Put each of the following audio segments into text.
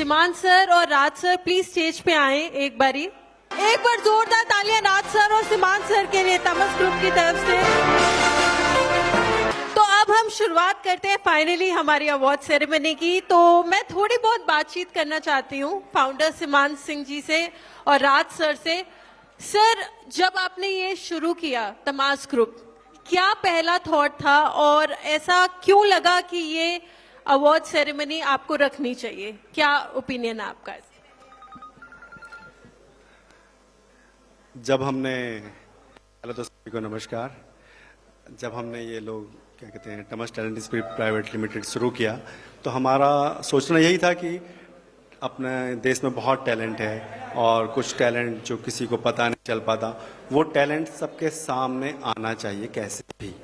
सीमांत सर और राज sir please stage पे आए एक बारी। एक बार जोरदार तालियां राज सर और सीमांत सर के लिए तमस ग्रुप की तरफ से। तो अब हम शुरुआत करते हैं फाइनली हमारी अवार्ड सेरेमनी की। तो मैं थोड़ी बहुत बातचीत करना चाहती हूँ फाउंडर सीमांत सिंह जी से और राज सर से। सर, जब आपने ये शुरू किया तमाश ग्रुप, क्या पहला थॉट था और ऐसा क्यों लगा कि ये अवार्ड सेरेमनी आपको रखनी चाहिए? क्या ओपिनियन है आपका? जब हमने, पहले तो सभी को नमस्कार, जब हमने ये लोग क्या कहते हैं तमस टैलेंट स्पिरिट प्राइवेट लिमिटेड शुरू किया तो हमारा सोचना यही था कि अपने देश में बहुत टैलेंट है और कुछ टैलेंट जो किसी को पता नहीं चल पाता, वो टैलेंट सबके सामने आना चाहिए कैसे भी।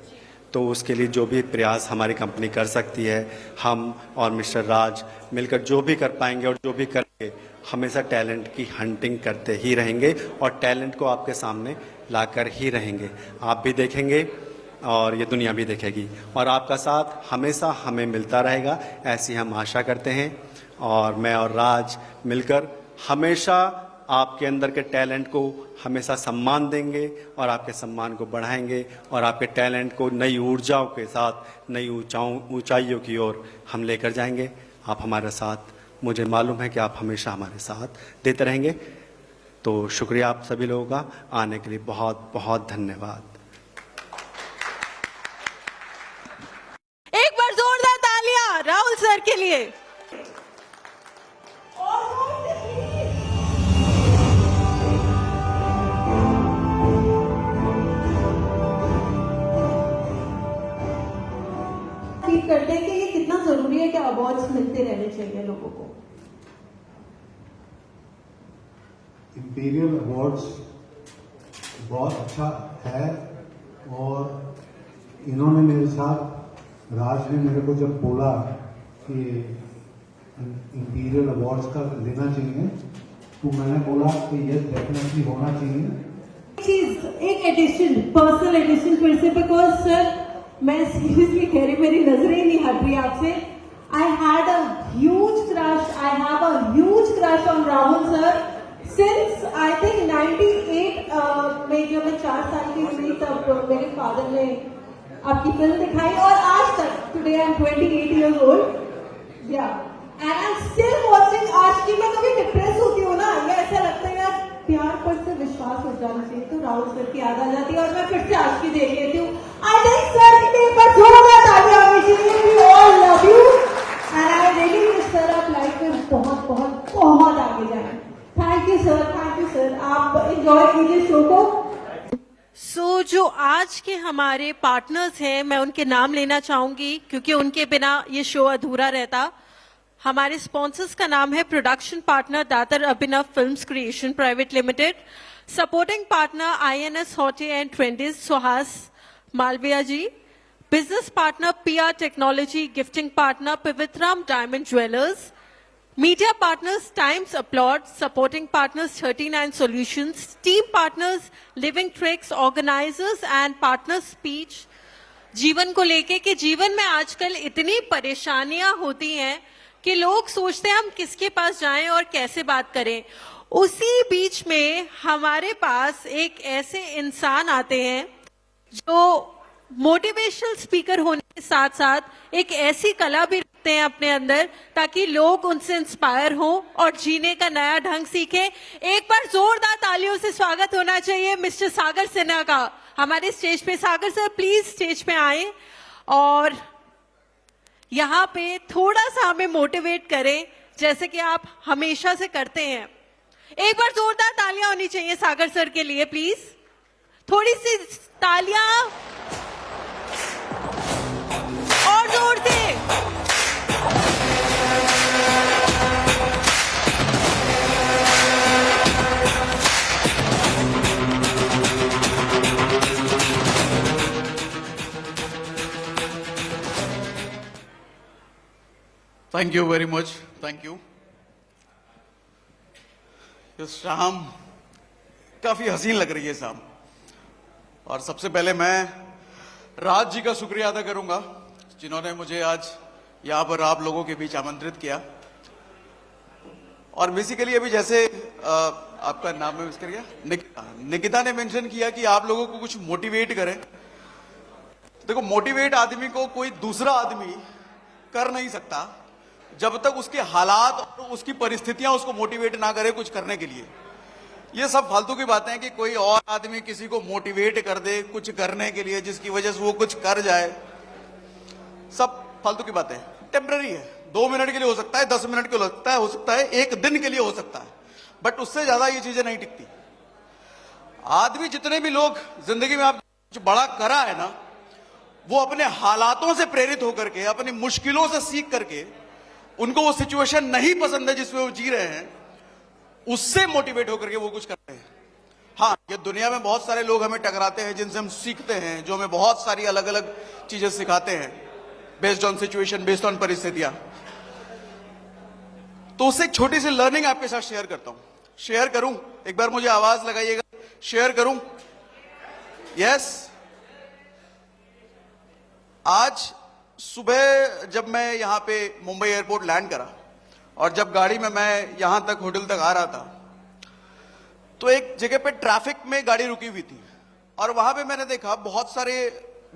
तो उसके लिए जो भी प्रयास हमारी कंपनी कर सकती है, हम और मिस्टर राज मिलकर जो भी कर पाएंगे और जो भी करेंगे, हमेशा टैलेंट की हंटिंग करते ही रहेंगे और टैलेंट को आपके सामने लाकर ही रहेंगे। आप भी देखेंगे और ये दुनिया भी देखेगी और आपका साथ हमेशा हमें मिलता रहेगा, ऐसी हम आशा करते हैं। और मैं और राज मिलकर हमेशा आपके अंदर के टैलेंट को हमेशा सम्मान देंगे और आपके सम्मान को बढ़ाएंगे और आपके टैलेंट को नई ऊर्जाओं के साथ नई ऊंचाइयों की ओर हम लेकर जाएंगे। आप हमारे साथ, मुझे मालूम है कि आप हमेशा हमारे साथ देते रहेंगे। तो शुक्रिया आप सभी लोगों का, आने के लिए बहुत बहुत धन्यवाद। एक बार जोरदार तालियां राहुल सर के लिए। करते हैं कि ये कितना जरूरी है कि अवार्ड्स मिलते रहने चाहिए लोगों को। इंपीरियल अवार्ड्स बहुत अच्छा है और इन्होंने मेरे साथ, राज ने मेरे को जब बोला कि इंपीरियल अवार्ड्स का लेना चाहिए तो मैंने बोला कि ये डेफिनेटली होना चाहिए। चीज एक एडिशन, पर्सनल एडिशन फिर से, बिकॉज सर मैं सीरियसली कह रही, मेरी नजरें नहीं हट रही आपसे। I had a huge crush, I have a huge crush on Rahul sir since I think 98 में जब मैं 4 साल की हुई तब मेरे फादर ने आपकी फिल्म दिखाई और आज तक, today I am 28 years old, या and I am still watching. आज की मैं कभी डिप्रेस होती हूँ ना, या ऐसा लगता है यार प्यार पर से विश्वास हो जाना चाहिए, तो राहुल सर की याद आ जाती है और मैं फिर से आज की देख लेती हूँ। आई थिंक सर की एक बार जोरदार तालियां होनी चाहिए। We all love you and I really wish sir आप लाइफ में बहुत बहुत बहुत आगे जाएं। Thank you sir, thank you sir. आप एंजॉय कीजिए शो को। सो जो आज के हमारे पार्टनर्स हैं, मैं उनके नाम लेना चाहूंगी क्योंकि उनके बिना ये शो अधूरा रहता। हमारे स्पॉन्सर्स का नाम है production partner Dadar Abhinav films creation private limited, supporting partner INS haute and trendies Suhas Malviya ji, business partner PR technology, gifting partner Pavitram diamond jewellers, media partners Times upload, supporting partners 39 solutions, team partners living tricks, organisers and partner speech. जीवन को लेके कि जीवन में आजकल इतनी परेशानियां होती हैं कि लोग सोचते हैं हम किसके पास जाएं और कैसे बात करें। उसी बीच में हमारे पास एक ऐसे इंसान आते हैं जो मोटिवेशनल स्पीकर होने के साथ साथ एक ऐसी कला भी रखते हैं अपने अंदर ताकि लोग उनसे इंस्पायर हो और जीने का नया ढंग सीखे। एक बार जोरदार तालियों से स्वागत होना चाहिए मिस्टर सागर सिन्हा का हमारे स्टेज पे। सागर सर प्लीज स्टेज पे आए और यहाँ पे थोड़ा सा हमें मोटिवेट करें जैसे कि आप हमेशा से करते हैं। एक बार जोरदार तालियां होनी चाहिए सागर सर के लिए, प्लीज थोड़ी सी तालियां और जोर से। Thank you very much, thank you. ये शाम काफी हसीन लग रही है शाम, और सबसे पहले मैं राज जी का शुक्रिया अदा करूंगा जिन्होंने मुझे आज यहां पर आप लोगों के बीच आमंत्रित किया। और बेसिकली अभी जैसे आपका नाम है मिस कर गया, निकिता ने मेंशन किया कि आप लोगों को कुछ मोटिवेट करें। देखो, मोटिवेट आदमी को कोई दूसरा आदमी कर नहीं सकता जब तक उसके हालात और उसकी परिस्थितियां उसको मोटिवेट ना करे कुछ करने के लिए। ये सब फालतू की बातें हैं कि कोई और आदमी किसी को मोटिवेट कर दे कुछ करने के लिए जिसकी वजह से वो कुछ कर जाए, सब फालतू की बातें हैं। टेम्पररी है, 2 मिनट के लिए हो सकता है, 10 मिनट के लिए हो सकता है, 1 दिन के लिए हो सकता है, बट उससे ज्यादा ये चीजें नहीं टिकती। आदमी जितने भी लोग जिंदगी में आप कुछ बड़ा करा है ना, वो अपने हालातों से प्रेरित होकर के, अपनी मुश्किलों से सीख करके, उनको वो सिचुएशन नहीं पसंद है जिसमें वो जी रहे हैं, उससे मोटिवेट होकर के वो कुछ करते हैं। हाँ, ये दुनिया में बहुत सारे लोग हमें टकराते हैं जिनसे हम सीखते हैं, जो हमें बहुत सारी अलग अलग चीजें सिखाते हैं based on situation, based on परिस्थितियां। तो उससे एक छोटी सी लर्निंग आपके साथ शेयर करता हूं। शेयर करूं? एक बार मुझे आवाज लगाइएगा, शेयर करूं? यस। आज सुबह जब मैं यहां पे मुंबई एयरपोर्ट लैंड करा और जब गाड़ी में मैं यहां तक होटल तक आ रहा था, तो एक जगह पे ट्रैफिक में गाड़ी रुकी हुई थी और वहां पे मैंने देखा बहुत सारे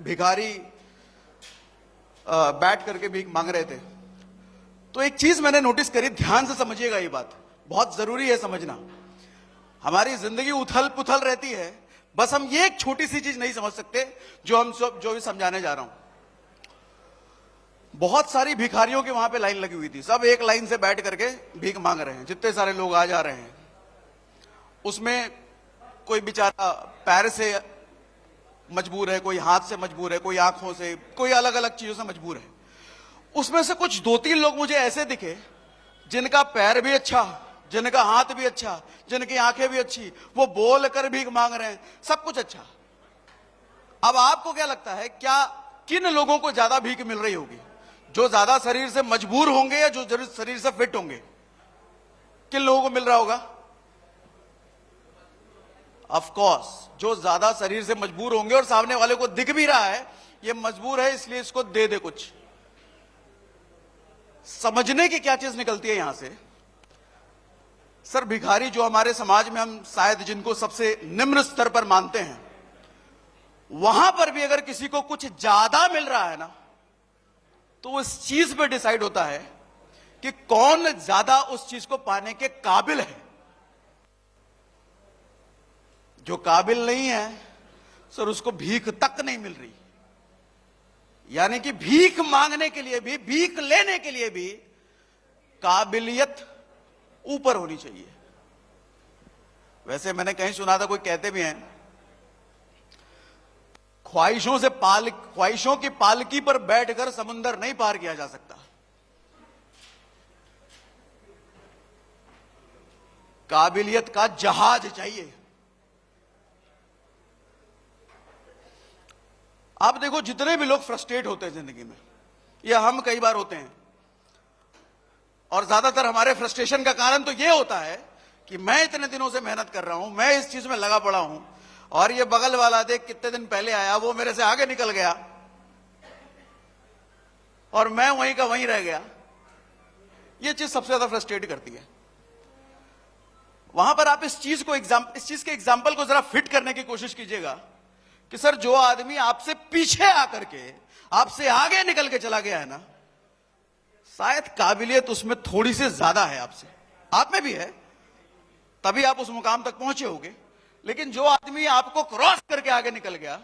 भिखारी बैठ करके भीख मांग रहे थे। तो एक चीज मैंने नोटिस करी, ध्यान से समझिएगा, ये बात बहुत जरूरी है समझना। हमारी जिंदगी उथल पुथल रहती है, बस हम ये एक छोटी सी चीज नहीं समझ सकते जो भी समझाने जा रहा हूं। बहुत सारी भिखारियों की वहां पे लाइन लगी हुई थी, सब एक लाइन से बैठ करके भीख मांग रहे हैं, जितने सारे लोग आ जा रहे हैं। उसमें कोई बेचारा पैर से मजबूर है, कोई हाथ से मजबूर है, कोई आंखों से, कोई अलग अलग चीजों से मजबूर है। उसमें से कुछ 2-3 लोग मुझे ऐसे दिखे जिनका पैर भी अच्छा, जिनका हाथ भी अच्छा, जिनकी आंखें भी अच्छी, वो बोल कर भीख मांग रहे हैं, सब कुछ अच्छा। अब आपको क्या लगता है, क्या किन लोगों को ज्यादा भीख मिल रही होगी? जो ज्यादा शरीर से मजबूर होंगे या जो शरीर से फिट होंगे? किन लोगों को मिल रहा होगा? ऑफ कोर्स जो ज्यादा शरीर से मजबूर होंगे और सामने वाले को दिख भी रहा है ये मजबूर है इसलिए इसको दे दे कुछ। समझने की क्या चीज निकलती है यहां से? सर, भिखारी जो हमारे समाज में हम शायद जिनको सबसे निम्न स्तर पर मानते हैं, वहां पर भी अगर किसी को कुछ ज्यादा मिल रहा है ना, तो उस चीज पे डिसाइड होता है कि कौन ज्यादा उस चीज को पाने के काबिल है। जो काबिल नहीं है सर, उसको भीख तक नहीं मिल रही। यानी कि भीख मांगने के लिए भी, भीख लेने के लिए भी काबिलियत ऊपर होनी चाहिए। वैसे मैंने कहीं सुना था, कोई कहते भी हैं, ख्वाहिशों की पालकी पर बैठकर समुंदर नहीं पार किया जा सकता। काबिलियत का जहाज चाहिए। आप देखो, जितने भी लोग फ्रस्ट्रेट होते हैं जिंदगी में, या हम कई बार होते हैं, और ज्यादातर हमारे फ्रस्ट्रेशन का कारण तो ये होता है कि मैं इतने दिनों से मेहनत कर रहा हूं, मैं इस चीज में लगा पड़ा हूं, और ये बगल वाला देख कितने दिन पहले आया, वो मेरे से आगे निकल गया और मैं वहीं का वहीं रह गया। ये चीज सबसे ज्यादा फ्रस्ट्रेट करती है। वहां पर आप इस चीज के एग्जाम्पल को जरा फिट करने की कोशिश कीजिएगा कि सर, जो आदमी आपसे पीछे आकर के आपसे आगे निकल के चला गया है ना, शायद काबिलियत उसमें थोड़ी सी ज्यादा है आपसे, आप में भी है, तभी आप उस मुकाम तक पहुंचे होगे। लेकिन जो आदमी आपको क्रॉस करके आगे निकल गया,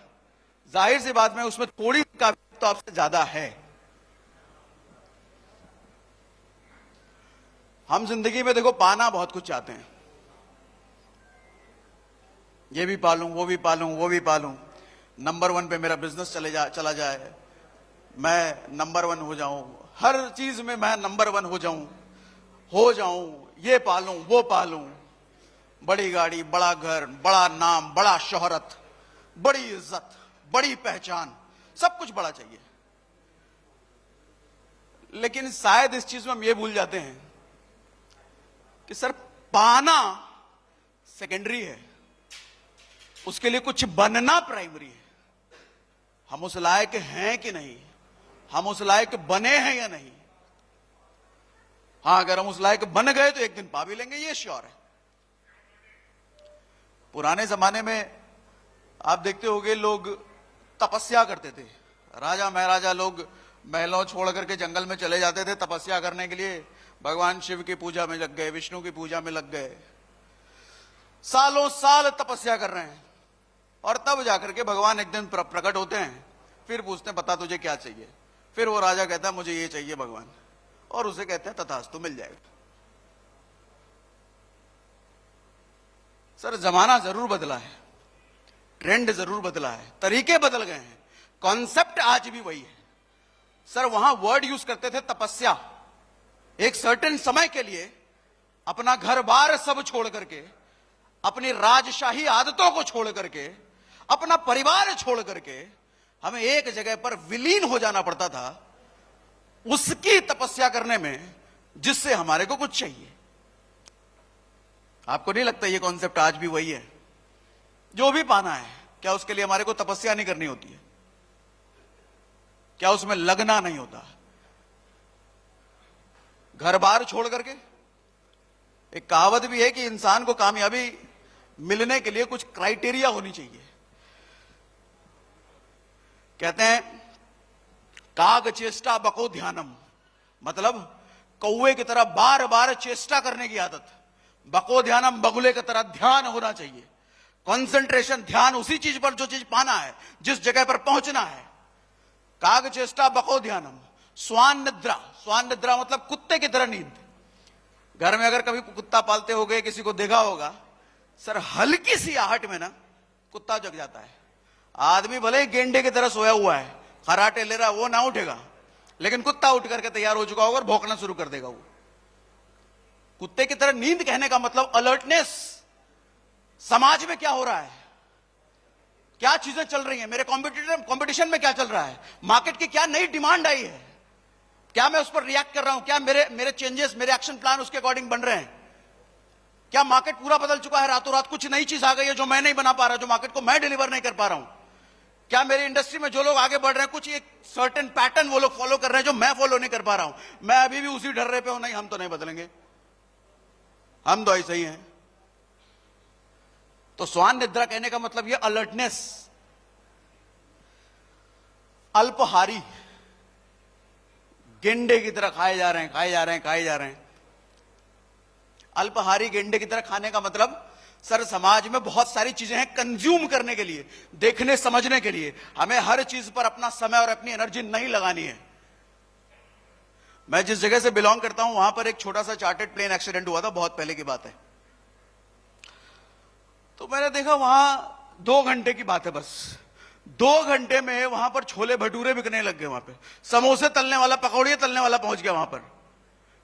जाहिर सी बात में उसमें थोड़ी काबिलियत तो आपसे ज्यादा है। हम जिंदगी में देखो पाना बहुत कुछ चाहते हैं, ये भी पालूं, वो भी पालूं, वो भी पालूं, नंबर 1 पे मेरा बिजनेस चला जाए, मैं नंबर 1 हो जाऊं, हर चीज में मैं नंबर 1 हो जाऊं, ये पालूं, वो पालूं, बड़ी गाड़ी, बड़ा घर, बड़ा नाम, बड़ा शोहरत, बड़ी इज्जत, बड़ी पहचान, सब कुछ बड़ा चाहिए। लेकिन शायद इस चीज में हम ये भूल जाते हैं कि सर, पाना सेकेंडरी है, उसके लिए कुछ बनना प्राइमरी है। हम उस लायक हैं कि नहीं, हम उस लायक बने हैं या नहीं, हाँ, अगर हम उस लायक बन गए तो एक दिन पा भी लेंगे, ये श्योर है। पुराने जमाने में आप देखते होंगे लोग तपस्या करते थे। राजा महाराजा लोग महलों छोड़ करके जंगल में चले जाते थे तपस्या करने के लिए। भगवान शिव की पूजा में लग गए, विष्णु की पूजा में लग गए, सालों साल तपस्या कर रहे हैं, और तब जाकर के भगवान एक दिन प्रकट होते हैं। फिर पूछते हैं बता तुझे क्या चाहिए। फिर वो राजा कहता है मुझे ये चाहिए भगवान, और उसे कहते हैं तथास्तु, मिल जाएगा। सर जमाना जरूर बदला है, ट्रेंड जरूर बदला है, तरीके बदल गए हैं, कॉन्सेप्ट आज भी वही है। सर वहां वर्ड यूज करते थे तपस्या, एक सर्टेन समय के लिए अपना घर बार सब छोड़ करके, अपनी राजशाही आदतों को छोड़ करके, अपना परिवार छोड़ करके हमें एक जगह पर विलीन हो जाना पड़ता था, उसकी तपस्या करने में, जिससे हमारे को कुछ चाहिए। आपको नहीं लगता ये कॉन्सेप्ट आज भी वही है? जो भी पाना है, क्या उसके लिए हमारे को तपस्या नहीं करनी होती है? क्या उसमें लगना नहीं होता? घर बार छोड़ करके, एक कहावत भी है कि इंसान को कामयाबी मिलने के लिए कुछ क्राइटेरिया होनी चाहिए। कहते हैं काग चेष्टा बको ध्यानम, मतलब कौवे की तरह बार बार चेष्टा करने की आदत। बको ध्यानम, बगुले की तरह ध्यान होना चाहिए, कंसंट्रेशन, ध्यान उसी चीज पर जो चीज पाना है, जिस जगह पर पहुंचना है। काग चेष्टा बको ध्यानम। स्वान निद्रा, स्वान निद्रा मतलब कुत्ते की तरह नींद। घर में अगर कभी कुत्ता पालते हो गए, किसी को देखा होगा, सर हल्की सी आहट में ना कुत्ता जग जाता है। आदमी भले ही गेंडे की तरह सोया हुआ है, खराटे ले रहा है, वो ना उठेगा, लेकिन कुत्ता उठ करके तैयार हो चुका होगा और भौंकना शुरू कर देगा। वो कुत्ते की तरह नींद कहने का मतलब अलर्टनेस। समाज में क्या हो रहा है, क्या चीजें चल रही हैं, मेरे कंपटीशन में क्या चल रहा है, मार्केट की क्या नई डिमांड आई है, क्या मैं उस पर रिएक्ट कर रहा हूं, क्या मेरे चेंजेस, मेरे एक्शन प्लान उसके अकॉर्डिंग बन रहे हैं, क्या मार्केट पूरा बदल चुका है, रातों रात कुछ नई चीज आ गई है जो मैं नहीं बना पा रहा, जो मार्केट को मैं डिलीवर नहीं कर पा रहा हूं, क्या मेरी इंडस्ट्री में जो लोग आगे बढ़ रहे हैं कुछ एक सर्टेन पैटर्न वो लोग फॉलो कर रहे हैं जो मैं फॉलो नहीं कर पा रहा हूं, मैं अभी भी उसी ढर्रे पे हूं, नहीं हम तो नहीं बदलेंगे, हम तो ऐसे ही हैं। तो स्वान निद्रा कहने का मतलब यह अलर्टनेस। अल्पहारी, गेंडे की तरह खाए जा रहे हैं, खाए जा रहे हैं, खाए जा रहे हैं। अल्पहारी गेंडे की तरह खाने का मतलब सर समाज में बहुत सारी चीजें हैं कंज्यूम करने के लिए, देखने समझने के लिए। हमें हर चीज पर अपना समय और अपनी एनर्जी नहीं लगानी है। मैं जिस जगह से बिलोंग करता हूं वहां पर एक छोटा सा चार्टर्ड प्लेन एक्सीडेंट हुआ था, बहुत पहले की बात है। तो मैंने देखा वहां 2 घंटे की बात है, बस 2 घंटे में वहां पर छोले भटूरे बिकने लग गए, वहां पे समोसे तलने वाला, पकौड़ियां तलने वाला पहुंच गया वहां पर।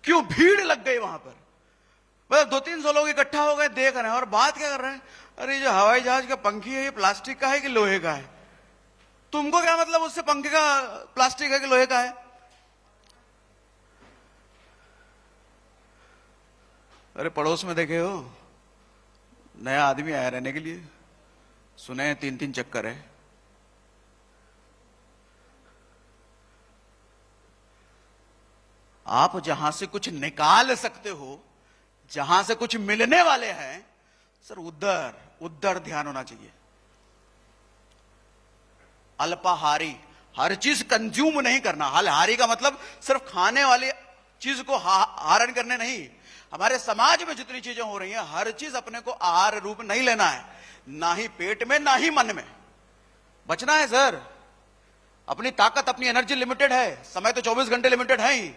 क्यों? भीड़ लग गई वहां पर। बस 200-300 लोग इकट्ठा हो गए, देख रहे हैं और बात क्या कर रहे हैं, अरे जो हवाई जहाज का पंखी है ये प्लास्टिक का है कि लोहे का है? तुमको क्या मतलब उससे पंखे का प्लास्टिक है कि लोहे का है? अरे पड़ोस में देखे हो, नया आदमी आया रहने के लिए, सुने 3-3 चक्कर है। आप जहां से कुछ निकाल सकते हो, जहां से कुछ मिलने वाले हैं, सर उधर ध्यान होना चाहिए। अल्पाहारी, हर चीज कंज्यूम नहीं करना। अल्पाहारी का मतलब सिर्फ खाने वाली चीज को आहरण करने नहीं। हमारे समाज में जितनी चीजें हो रही हैं, हर चीज अपने को आहार रूप नहीं लेना है, ना ही पेट में ना ही मन में। बचना है सर। अपनी ताकत, अपनी एनर्जी लिमिटेड है। समय तो 24 घंटे लिमिटेड है ही,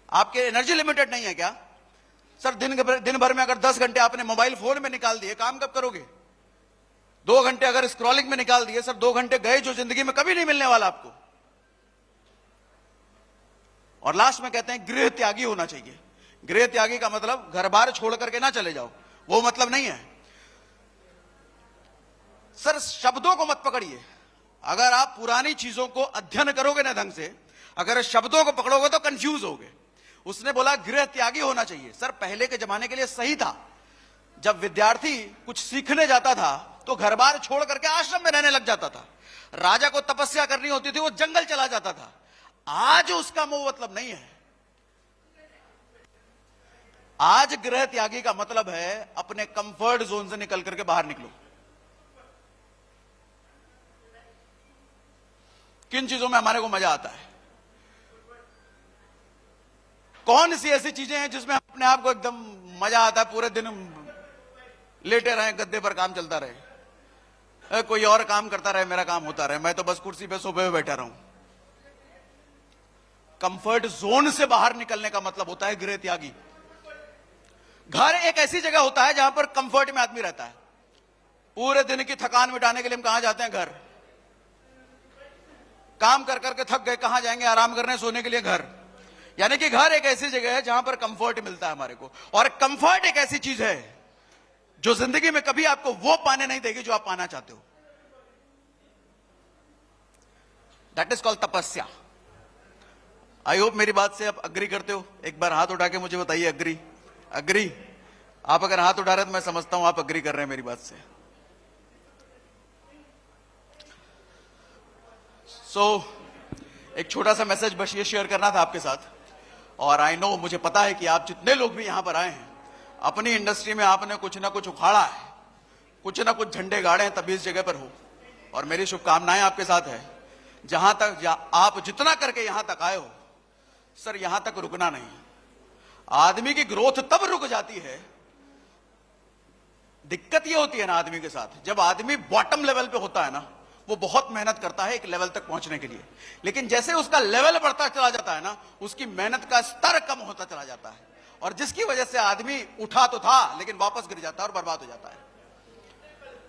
आपके एनर्जी लिमिटेड नहीं है क्या? सर दिन भर में अगर 10 घंटे आपने मोबाइल फोन में निकाल दिए, काम कब करोगे? 2 घंटे अगर स्क्रॉलिंग में निकाल दिए, सर 2 घंटे गए जो जिंदगी में कभी नहीं मिलने वाला आपको। और लास्ट में कहते हैं गृह त्यागी होना चाहिए। गृह त्यागी का मतलब घर बार छोड़ करके ना चले जाओ, वो मतलब नहीं है। सर शब्दों को मत पकड़िए। अगर आप पुरानी चीजों को अध्ययन करोगे ना ढंग से, अगर शब्दों को पकड़ोगे तो कंफ्यूज होगे। उसने बोला गृह त्यागी होना चाहिए। सर पहले के जमाने के लिए सही था। जब विद्यार्थी कुछ सीखने जाता था तो घर बार छोड़ करके आश्रम में रहने लग जाता था। राजा को तपस्या करनी होती थी, वो जंगल चला जाता था। आज उसका वो मतलब नहीं है। आज गृह त्यागी का मतलब है अपने कंफर्ट जोन से निकल करके बाहर निकलो। किन चीजों में हमारे को मजा आता है? कौन सी ऐसी चीजें हैं जिसमें अपने आप को एकदम मजा आता है? पूरे दिन लेटे रहे गद्दे पर, काम चलता रहे, कोई और काम करता रहे, मेरा काम होता रहे, मैं तो बस कुर्सी पे सोफे पे बैठा रहूं। कंफर्ट जोन से बाहर निकलने का मतलब होता है गृह त्यागी। घर एक ऐसी जगह होता है जहां पर कंफर्ट में आदमी रहता है। पूरे दिन की थकान मिटाने के लिए हम कहां जाते हैं? घर। काम कर करके थक गए, कहां जाएंगे? आराम करने, सोने के लिए घर। यानी कि घर एक ऐसी जगह है जहां पर कंफर्ट मिलता है हमारे को। और कंफर्ट एक ऐसी चीज है जो जिंदगी में कभी आपको वो पाने नहीं देगी जो आप पाना चाहते हो। दैट इज कॉल्ड तपस्या। आई होप मेरी बात से आप अग्री करते हो। एक बार हाथ उठा के मुझे बताइए, अग्री? अग्री? आप अगर हाथ उठा रहे हैं तो मैं समझता हूं आप अग्री कर रहे हैं मेरी बात से। एक छोटा सा मैसेज बस ये शेयर करना था आपके साथ। और आई नो, मुझे पता है कि आप जितने लोग भी यहां पर आए हैं, अपनी इंडस्ट्री में आपने कुछ ना कुछ उखाड़ा है, कुछ ना कुछ झंडे गाड़े हैं, तभी इस जगह पर हो। और मेरी शुभकामनाएं आपके साथ है। जहां तक आप जितना करके यहां तक आए हो, सर, यहां तक रुकना नहीं। आदमी की ग्रोथ तब रुक जाती है, दिक्कत यह होती है ना आदमी के साथ, जब आदमी बॉटम लेवल पे होता है ना, वो बहुत मेहनत करता है एक लेवल तक पहुंचने के लिए, लेकिन जैसे उसका लेवल बढ़ता चला जाता है ना, उसकी मेहनत का स्तर कम होता चला जाता है। और जिसकी वजह से आदमी उठा तो था लेकिन वापस गिर जाता है और बर्बाद हो जाता है।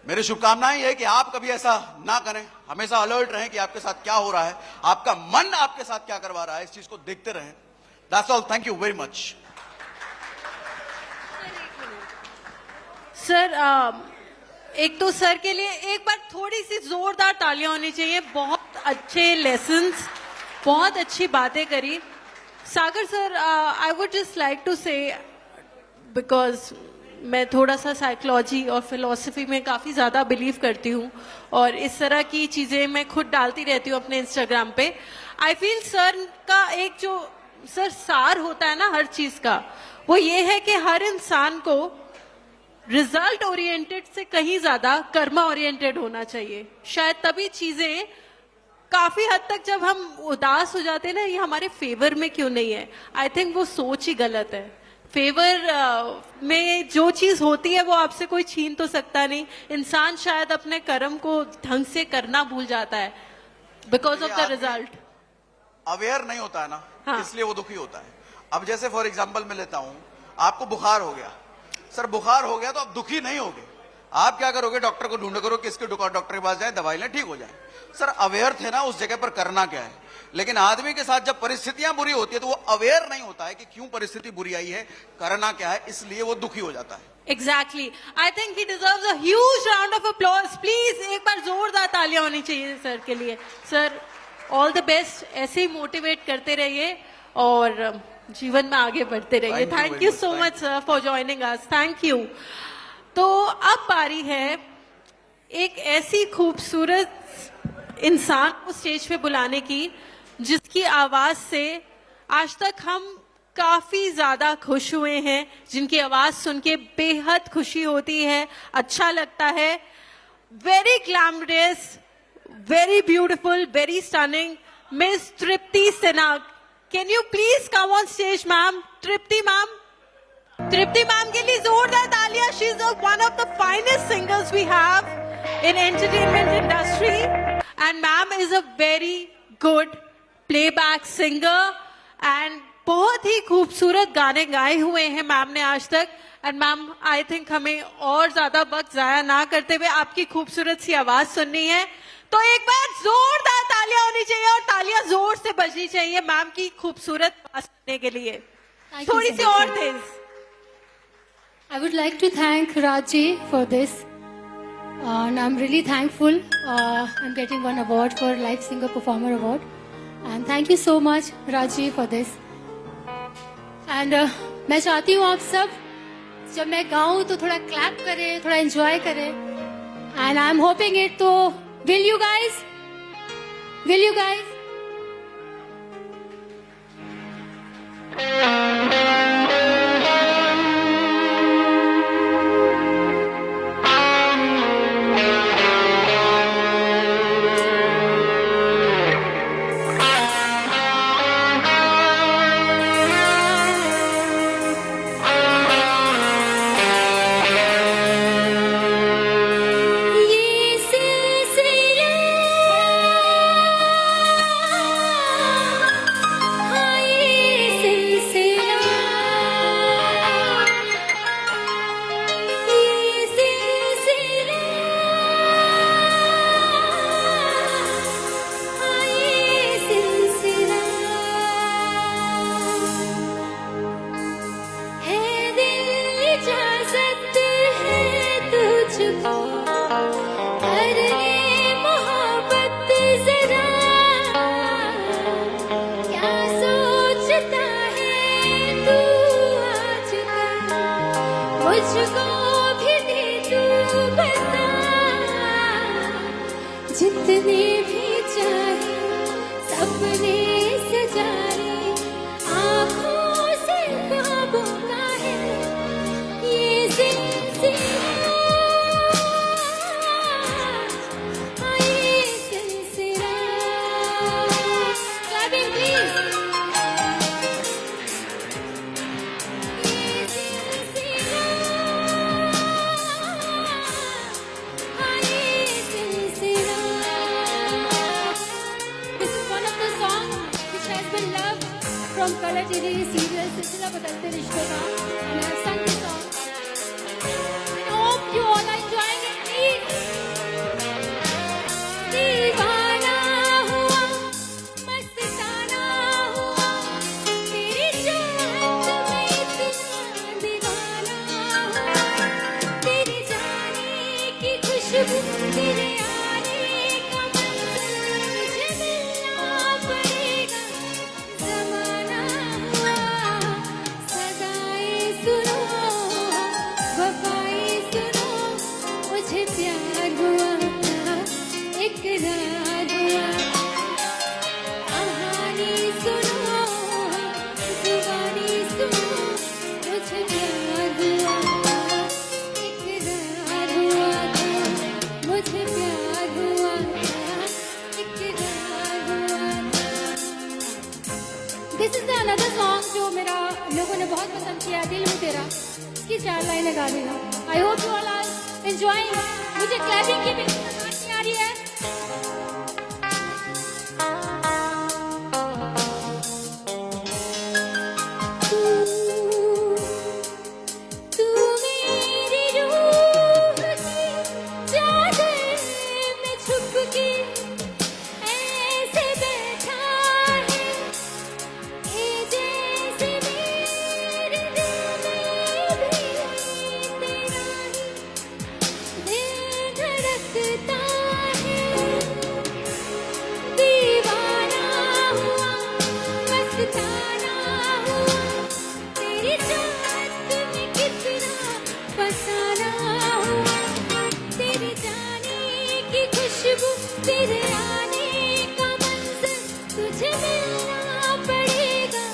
मेरी शुभकामनाएं यह है कि आप कभी ऐसा ना करें, हमेशा अलर्ट रहें कि आपके साथ क्या हो रहा है, आपका मन आपके साथ क्या करवा रहा है, इस चीज को देखते रहें। That's all, thank you very much. Sir, एक तो सर के लिए एक बार थोड़ी सी जोरदार तालियां होनी चाहिए। बहुत अच्छे लेसन्स, बहुत अच्छी बातें करी। Sagar sir, I would just like to say, because मैं थोड़ा सा साइकोलॉजी और फिलॉसफी में काफ़ी ज़्यादा बिलीव करती हूँ और इस तरह की चीज़ें मैं खुद डालती रहती हूँ अपने इंस्टाग्राम पे। आई फील सर का एक जो सर सार होता है ना हर चीज़ का, वो ये है कि हर इंसान को रिजल्ट ओरिएंटेड से कहीं ज्यादा कर्मा ओरिएंटेड होना चाहिए। शायद तभी चीजें काफी हद तक, जब हम उदास हो जाते हैं ना, ये हमारे फेवर में क्यों नहीं है, आई थिंक वो सोच ही गलत है। फेवर में जो चीज होती है वो आपसे कोई छीन तो सकता नहीं। इंसान शायद अपने कर्म को ढंग से करना भूल जाता है because of the result. Aware नहीं होता है ना, हाँ। इसलिए वो दुखी होता है। अब जैसे फॉर एग्जाम्पल मैं लेता हूं, आपको बुखार हो गया। सर, बुखार हो गया तो आप दुखी नहीं होगे, आप क्या करोगे? डॉक्टर को ढूंढ करो, किसके डॉक्टर के पास जाए, दवाई लें, ठीक हो जाए। सर, अवेयर थे ना उस जगह पर करना क्या है। लेकिन आदमी के साथ जब परिस्थितियां बुरी होती है तो वो अवेयर नहीं होता है कि क्यों परिस्थिति बुरी आई है, करना क्या है, इसलिए वो दुखी हो जाता है। Exactly, I think he deserves a huge round of applause. Please एक बार जोरदार तालियां होनी चाहिए सर के लिए। सर, ऑल द बेस्ट, ऐसे ही मोटिवेट करते रहिए और जीवन में आगे बढ़ते रहिए। Thank you so much sir for joining us, thank you. तो अब बारी है एक ऐसी खूबसूरत इंसान को स्टेज पे बुलाने की जिसकी आवाज से आज तक हम काफी ज्यादा खुश हुए हैं, जिनकी आवाज सुन के बेहद खुशी होती है, अच्छा लगता है। Very glamorous, very beautiful, very stunning, Miss Tripti Sinha. Can you please come on stage, ma'am? Tripti ma'am. Tripti ma'am के लिए जोरदार तालियां. She's one of the finest singers we have in entertainment industry, and ma'am is a very good playback singer and बहुत ही खूबसूरत गाने गाए हुए हैं मैम ने आज तक। एंड मैम, आई थिंक हमें और ज्यादा वक्त जाया ना करते हुए आपकी खूबसूरत सी आवाज सुननी है, तो एक बार जोरदार तालियां होनी चाहिए और तालियां जोर से बजनी चाहिए मैम की खूबसूरत आवाज सुनने के लिए। थोड़ी सी और तेज। I would like to thank Raji for this, and I'm really thankful. I'm getting one award for Live Singer Performer Award, and thank you so much, Raji, for this. And मैं चाहती हूँ आप सब जब मैं गाऊं तो थोड़ा क्लैप करें, थोड़ा एंजॉय करें, and I'm hoping it. तो will you guys? Will you guys? मुझको भी दे तू बता, जितने भी चाहे सपने सजाए, आँखों से ख्वाबों का है ये सिलसिला, ये सिलसिला। Clapping please. This is one of the songs which has been loved from Color TV serial Silsila Badalते रिश्तों का, and I have sung this song. I hope you all are enjoying it. Please. दीवाना हुआ, मस्ताना हुआ, तेरी चाहत में इतना दीवाना हुआ, तेरी जाने की खुशबू, तेरे आने का मंज़र, मुझे मिलना पड़ेगा, ज़माना हुआ, सदाएं सुनो, वफ़ाएं सुनो, मुझे प्यार हुआ, इकरार हुआ, कहानी सुनो, जुबानी सुनो, मुझे प्यार हुआ, इकरार हुआ, मुझे प्यार हुआ, इकरार हुआ। This is the another song जो मेरा लोगों ने बहुत पसंद किया, दिल में तेरा, इसकी 4 लाइनें गा रही हूँ। I hope you all are enjoying. मुझे क्लैपिंग की भी आवाज़ नहीं आ रही है। तू मेरी रूह की चादर में छुप के ऐसे बैठा है, ये जैसे मेरे दिल में भी तेरा ही दिल धड़कता है, दीवाना हुआ, मस्ताना हुआ, तेरी चाहत में कितना फसाना हुआ, तेरी जाने की खुशबू, तेरे आने का मंज़र, तुझे मिलना पड़ेगा,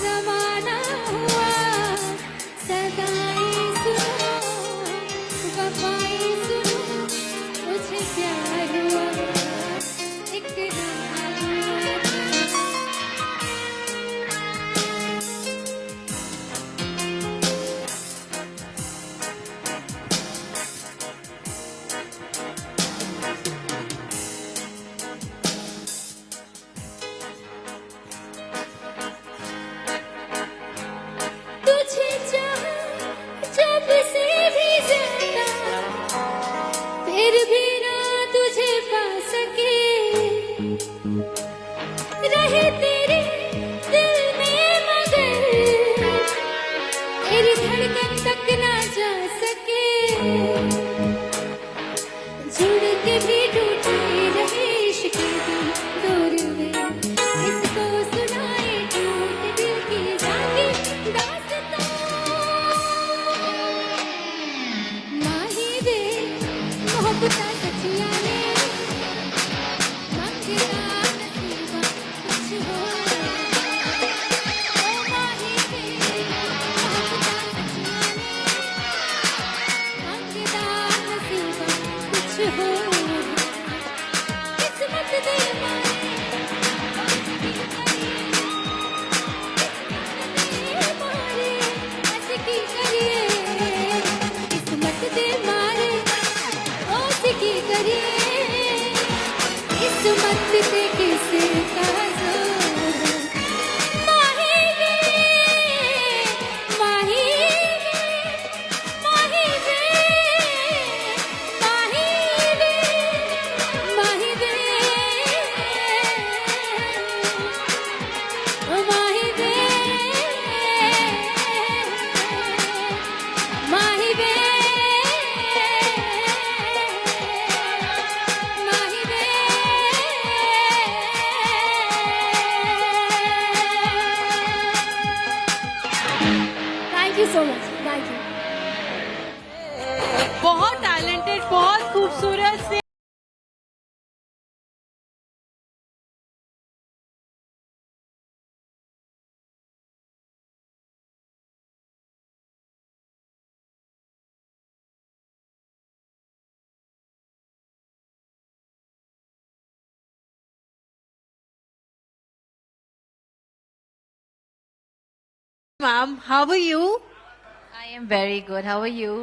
ज़माना हुआ, सदाएं सुनो, वफ़ाएं सुनो, मुझे प्यार हुआ, इकरार हुआ। तुझे चाहा जब से भी ज़्यादा, फिर भी ना तुझे पा सके, रहे तेरे दिल में मगर तेरी धड़कन तक ना जा सके, जुड़ के भी टूटे रहे इश्क की डोर में, इसको सुनाए टूट दिल की जाके दास्तां, माही वे मोहब्बतां सच्चियां ने, मंगना नसीबा कुछ होर, ओ माही वे मोहब्बतां सच्चियां ने, मंगना नसीबा कुछ होर, किस्मत दे मारे, की करिए, किस्मत दे मारे, की करिए, किस्मत पे किसका जोर, माही वे, माही वे, माही वे, माही वे, माही वे, माही वे, माही वे, माही वे। Thank you so much. Thank you. बहुत टैलेंटेड, बहुत खूबसूरत से ma'am, how are you? I am very good. How are you?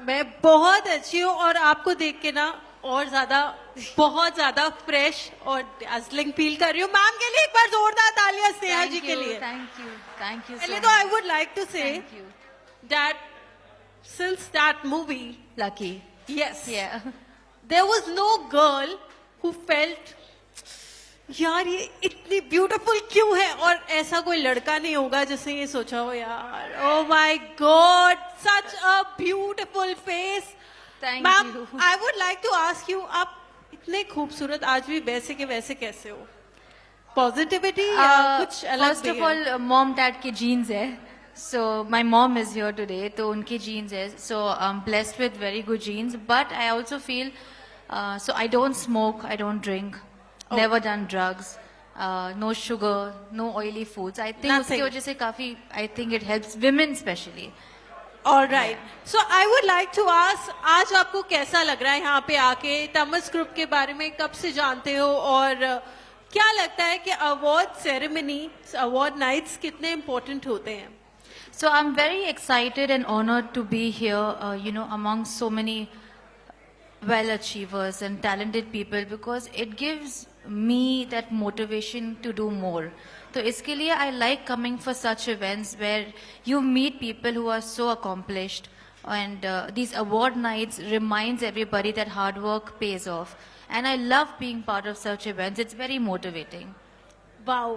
मैं बहुत अच्छी हूँ और आपको देख के ना और ज्यादा बहुत ज्यादा फ्रेश और डार्लिंग फील कर रही हूँ। मैम के लिए एक बार जोरदार तालियां स्नेहा जी के लिए। Thank you. Thank you so पहले much. तो आई वुड लाइक टू से Thank you. that since that movie, Lucky. yes, Yeah. there was no girl who felt यार ये इतनी ब्यूटीफुल क्यों है, और ऐसा कोई लड़का नहीं होगा जिसने ये सोचा हो यार oh my god such a beautiful face. Thank ma'am, you. I would like to ask you, आप इतने खूबसूरत आज भी वैसे के वैसे कैसे हो? पॉजिटिविटी या कुछ अलग First भी of है? all, mom dad के genes है. So my mom is here today. तो उनके genes है. So I'm blessed with very good genes. But I also feel, so I don't smoke, I don't drink, never done drugs, no sugar, no oily foods. I think Nothing. उसकी वजह से काफी, I think it helps women especially. All right. So I would like to ask, आज आपको कैसा लग रहा है यहाँ पे आके? तमस ग्रुप के बारे में कब से जानते हो, और क्या लगता है कि अवार्ड सेरेमनी, अवार्ड नाइट्स कितने इम्पोर्टेंट होते हैं? So I'm very excited and honored to be here, among so many well achievers and talented people, because it gives me that motivation to do more. So इसके लिए I like coming for such events where you meet people who are so accomplished, and these award nights reminds everybody that hard work pays off. And I love being part of such events. It's very motivating. Wow,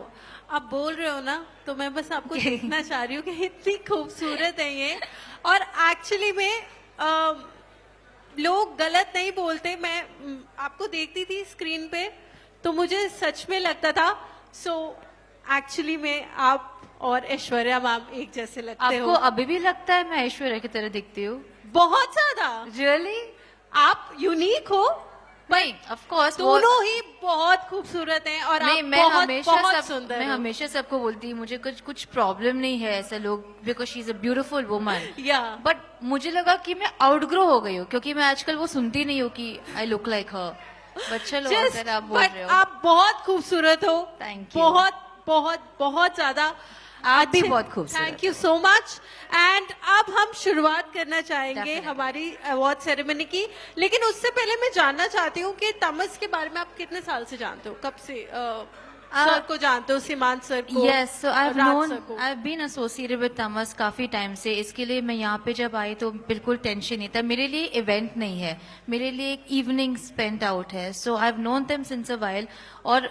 आप बोल रहे हो ना तो मैं बस आपको देखना चाह रही हूँ कि इतनी खूबसूरत है ये। और एक्चुअली में लोग गलत नहीं बोलते, मैं आपको देखती थी स्क्रीन पे तो मुझे सच में लगता था। सो एक्चुअली में आप और ऐश्वर्या मैम एक जैसे लगते आपको हो। अभी भी लगता है मैं ऐश्वर्या की तरह दिखती हूँ? बहुत ज्यादा। Really? आप यूनिक हो भाई, of course. दोनों ही बहुत खूबसूरत हैं और आप बहुत सुंदर मैं हो। हमेशा सबको बोलती हूँ मुझे कुछ प्रॉब्लम नहीं है, ऐसे लोग, because she is a beautiful woman. Yeah. But मुझे लगा कि मैं आउटग्रो हो गई हूँ, क्योंकि मैं आजकल वो सुनती नहीं हूँ कि I look like her. But चलो, अगर आप बोल रहे हो. आप बहुत खूबसूरत हो। Thank you. बहुत बहुत बहुत ज्यादा। आप भी बहुत खूबसूरत thank you so much. And अब हम शुरुआत करना चाहेंगे Definitely. हमारी अवार्ड सेरेमनी की, लेकिन उससे पहले मैं जानना चाहती हूँ कि तमस के बारे में आप कितने साल से जानते हो? कब से सर को जानते हो, सीमांत सर को? Yes, so I've राज known, सर को? I've been associated with Tamas काफी टाइम से. इसके लिए मैं यहाँ पे जब आई तो बिल्कुल टेंशन नहीं था. मेरे लिए इवेंट नहीं है, मेरे लिए एक इवनिंग स्पेंड आउट है. So I have known them since a while. और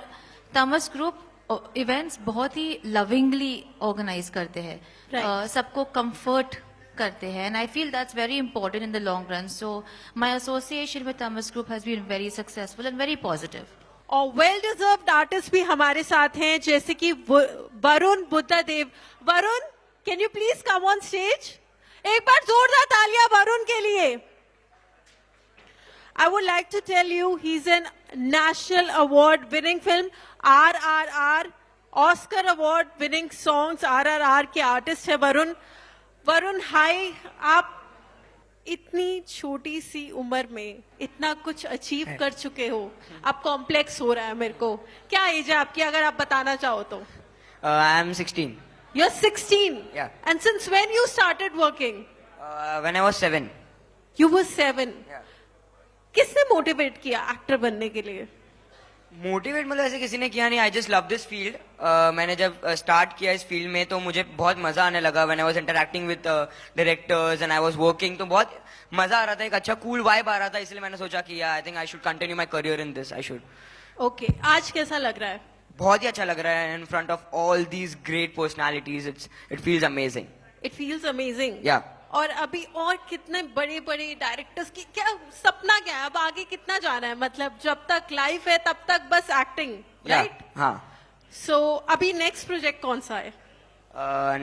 तमस ग्रुप इवेंट्स बहुत ही लविंगली ऑर्गेनाइज करते हैं. Right. सबको कंफर्ट करते हैं, and I feel that's very important in the long run. So my association with Tamas group has been very successful and very positive. और well deserved artist भी हमारे साथ हैं, जैसे कि Varun Buddhadev. Varun, can you please come on stage? एक बार जोरदार तालियां वरुण के लिए। I would like to tell you he's an national award winning film, RRR, Oscar award winning songs, RRR के आर्टिस्ट है वरुण। वरुण हाय, आप इतनी छोटी सी उम्र में इतना कुछ अचीव कर चुके हो। अब कॉम्प्लेक्स हो रहा है मेरे को। क्या एज है आपकी, अगर आप बताना चाहो तो? I am 16. You're 16? Yeah. And since when you started working? When I was 7. You were 7. Yeah. किसने मोटिवेट किया एक्टर बनने के लिए? मोटिवेट मतलब ऐसे किसी ने किया नहीं. I just love this field. मैंने जब स्टार्ट किया इस फील्ड में तो मुझे बहुत मजा आने लगा. When I was interacting with directors and I was working, तो बहुत मजा आ रहा था, एक अच्छा कूल वाइब आ रहा था. इसलिए मैंने सोचा कि I think I should continue my career in this. I should. Okay, आज कैसा लग रहा है? बहुत ही अच्छा लग रहा है in front of all these great personalities. It feels amazing. It feels amazing. या और अभी और कितने बड़े बड़े डायरेक्टर्स की क्या सपना क्या है, अब आगे कितना जाना है? मतलब जब तक लाइफ है तब तक बस एक्टिंग, राइट? हाँ. सो अभी नेक्स्ट प्रोजेक्ट कौन सा है?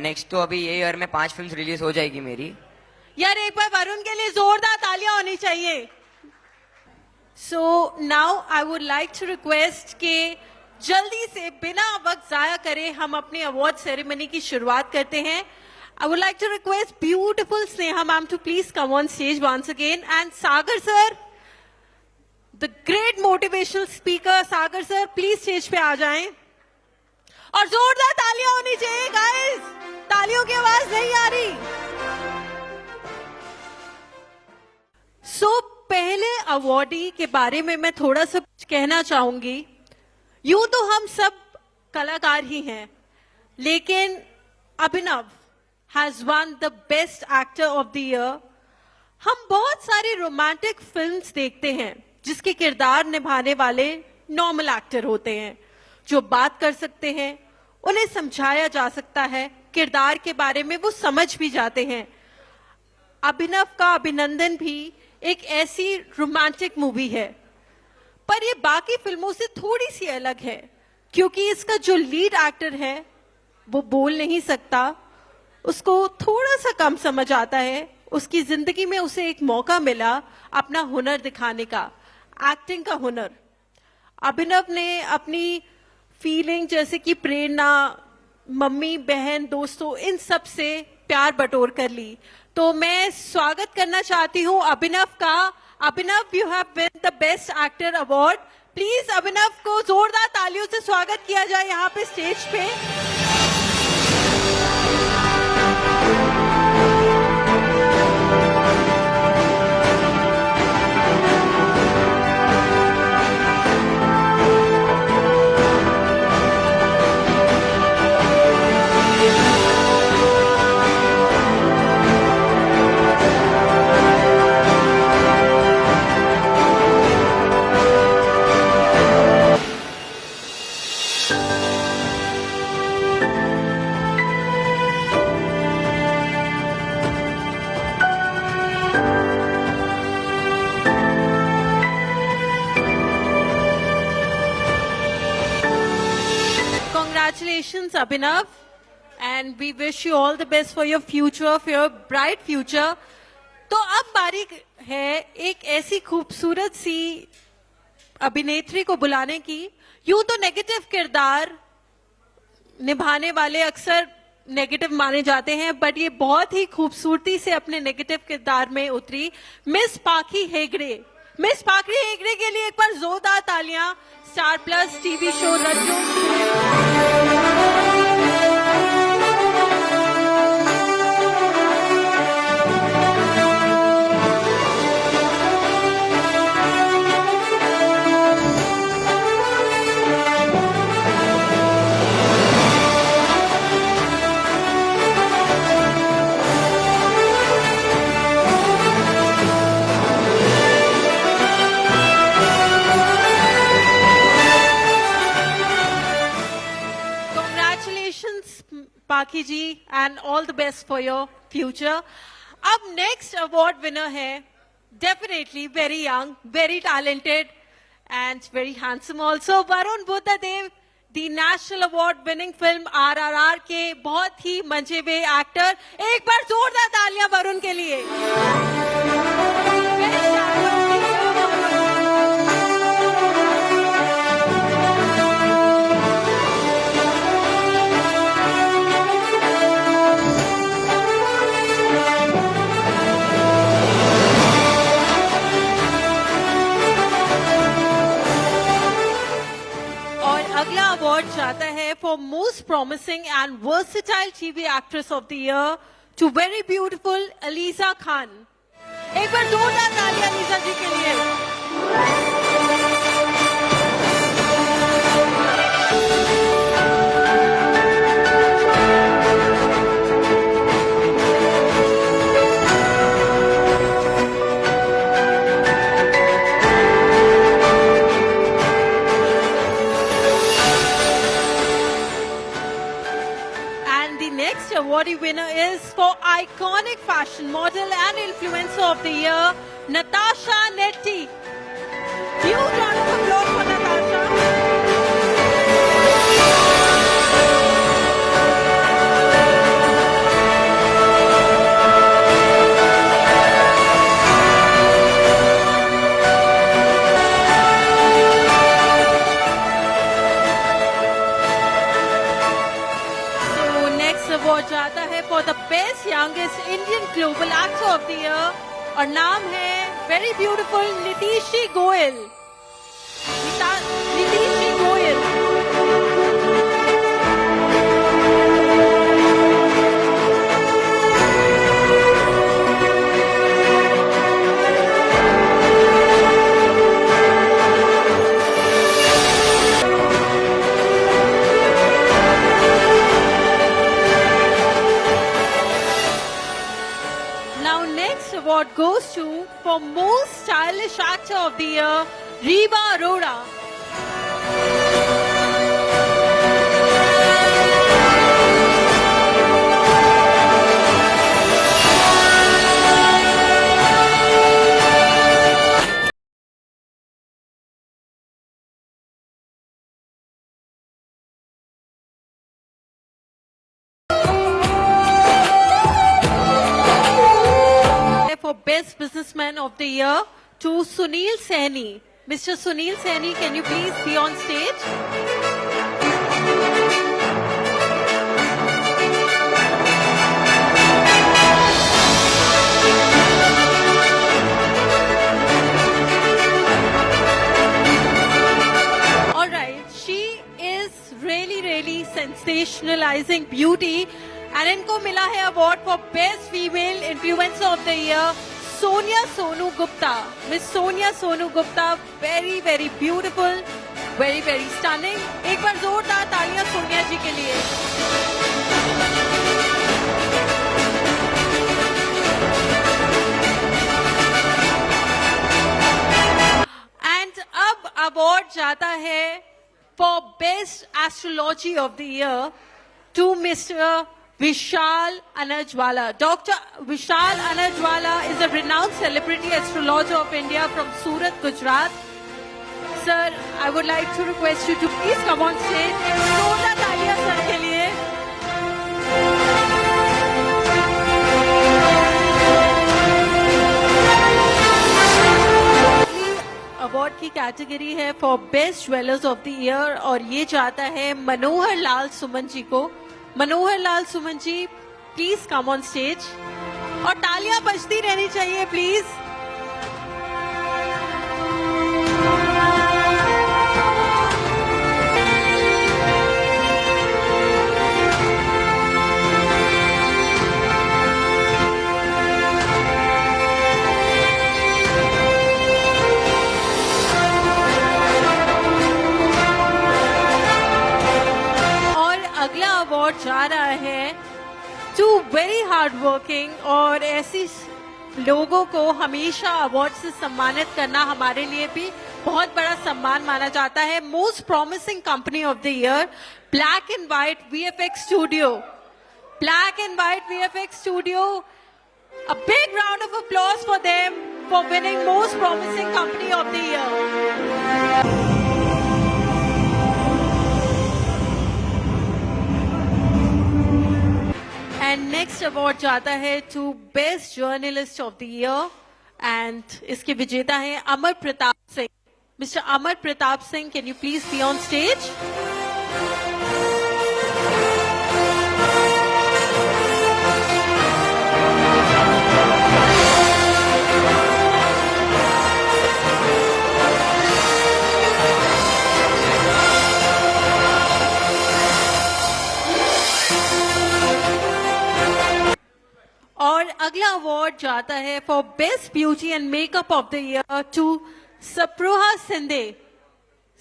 नेक्स्ट तो अभी ये ईयर में 5 फिल्म्स रिलीज हो जाएगी मेरी. यार एक बार वरुण के लिए जोरदार तालियां होनी चाहिए. So now I would like to request कि जल्दी से बिना वक्त जाया करे हम अपने अवार्ड सेरेमनी की शुरुआत करते हैं. I would like to request beautiful Sneha ma'am to please come on stage once again, and Sagar sir, the great motivational speaker Sagar sir, please stage पे आ जाएं. और जोरदार तालियां होनी चाहिए गाइस, तालियों की आवाज नहीं आ रही. पहले अवार्डी के बारे में मैं थोड़ा सा कुछ कहना चाहूंगी. यूं तो हम सब कलाकार ही हैं, लेकिन Abhinav has won the best actor of the year. हम बहुत सारी रोमांटिक फिल्म्स देखते हैं जिसके किरदार निभाने वाले नॉर्मल एक्टर होते हैं, जो बात कर सकते हैं, उन्हें समझाया जा सकता है, किरदार के बारे में वो समझ भी जाते हैं. अभिनव का अभिनंदन भी एक ऐसी रोमांटिक मूवी है, पर ये बाकी फिल्मों से थोड़ी सी अलग है क्योंकि इसका जो लीड एक्टर है वो बोल नहीं सकता, उसको थोड़ा सा कम समझ आता है. उसकी जिंदगी में उसे एक मौका मिला अपना हुनर दिखाने का, एक्टिंग का हुनर. अभिनव ने अपनी फीलिंग जैसे कि प्रेरणा, मम्मी, बहन, दोस्तों, इन सब से प्यार बटोर कर ली. तो मैं स्वागत करना चाहती हूं अभिनव का. Abhinav, you have win the best actor award. Please Abhinav को जोरदार तालियों से स्वागत किया जाए यहाँ पे स्टेज पे. Congratulations, Abhinav, and we wish you all the best for your future, for your bright future. तो अब बारी है एक ऐसी खूबसूरत सी अभिनेत्री को बुलाने की. यूं तो नेगेटिव किरदार निभाने वाले अक्सर नेगेटिव माने जाते हैं, बट ये बहुत ही खूबसूरती से अपने नेगेटिव किरदार में उतरी मिस पाखी हेगड़े. मिस पाखी हेगड़े के लिए एक बार जोरदार तालियां. स्टार प्लस टीवी शो रज्जू. पाखी जी, and all the best for your future. अब next award winner है, definitely very young, very talented and very handsome also, Varun Buddhadev, the national award winning film RRR के बहुत ही मंजे हुए एक्टर. एक बार जोरदार तालियां वरुण के लिए. Best actor of the year, Varun. अगला अवार्ड जाता है for most promising and versatile TV actress of the year to very beautiful Aliza Khan. एक बार जोरदार तालियां अलीजा जी के लिए. Awardee winner is for iconic fashion model and influencer of the year, Natasha Netti. Huge round of applause for Natasha. Actor of the year और नाम है very beautiful Nitishi Goyal. Nitishi Goyal. Now next award goes to for most stylish actor of the year, Reba Arora. For Best Businessman of the Year to Sunil Saini. Mr. Sunil Saini, can you please be on stage? Alright, she is really sensationalizing beauty and इनको मिला है award for best female influencer of the year Sonia Sonu Gupta. Miss Sonia Sonu Gupta very beautiful, very stunning. एक बार जोरदार तालियां सोनिया जी के लिए। And अब अवार्ड जाता है for best astrology of the year to mister Vishal Anajwala. Dr. Vishal Anajwala is a renowned celebrity astrologer of India from Surat, Gujarat. Sir, I would like to request you to please come on stage. Zola taaliya sir ke liye. Award की category है for best jewellers of the year और ये जाता है मनोहर लाल सुमन जी को। Manohar Lal Suman ji please come on stage और तालियां बजती रहनी चाहिए प्लीज। अगला अवार्ड जा रहा है टू वेरी हार्ड वर्किंग और ऐसी लोगों को हमेशा अवार्ड से सम्मानित करना हमारे लिए भी बहुत बड़ा सम्मान माना जाता है। Most promising company of the year black and white VFX studio. Black and white VFX studio, a big round of applause for them for winning most promising company of the year. And next award जाता है to best journalist of the year and इसके विजेता हैं Amar Pratap Singh. Mister Amar Pratap Singh, can you please be on stage? और अगला award जाता है for best beauty and makeup of the year to Spruha Shinde.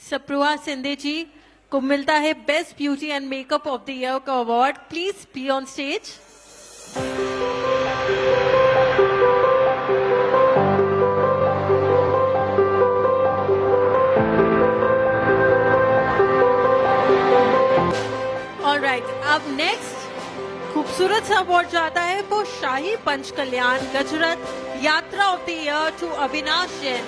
Spruha Shinde ji को मिलता है best beauty and makeup of the year का award. Please be on stage. Alright, अब नेक्स्ट खूबसूरत सा अवार्ड जाता है वो शाही पंच कल्याण गजरत यात्रा of the year to Avinash Jain.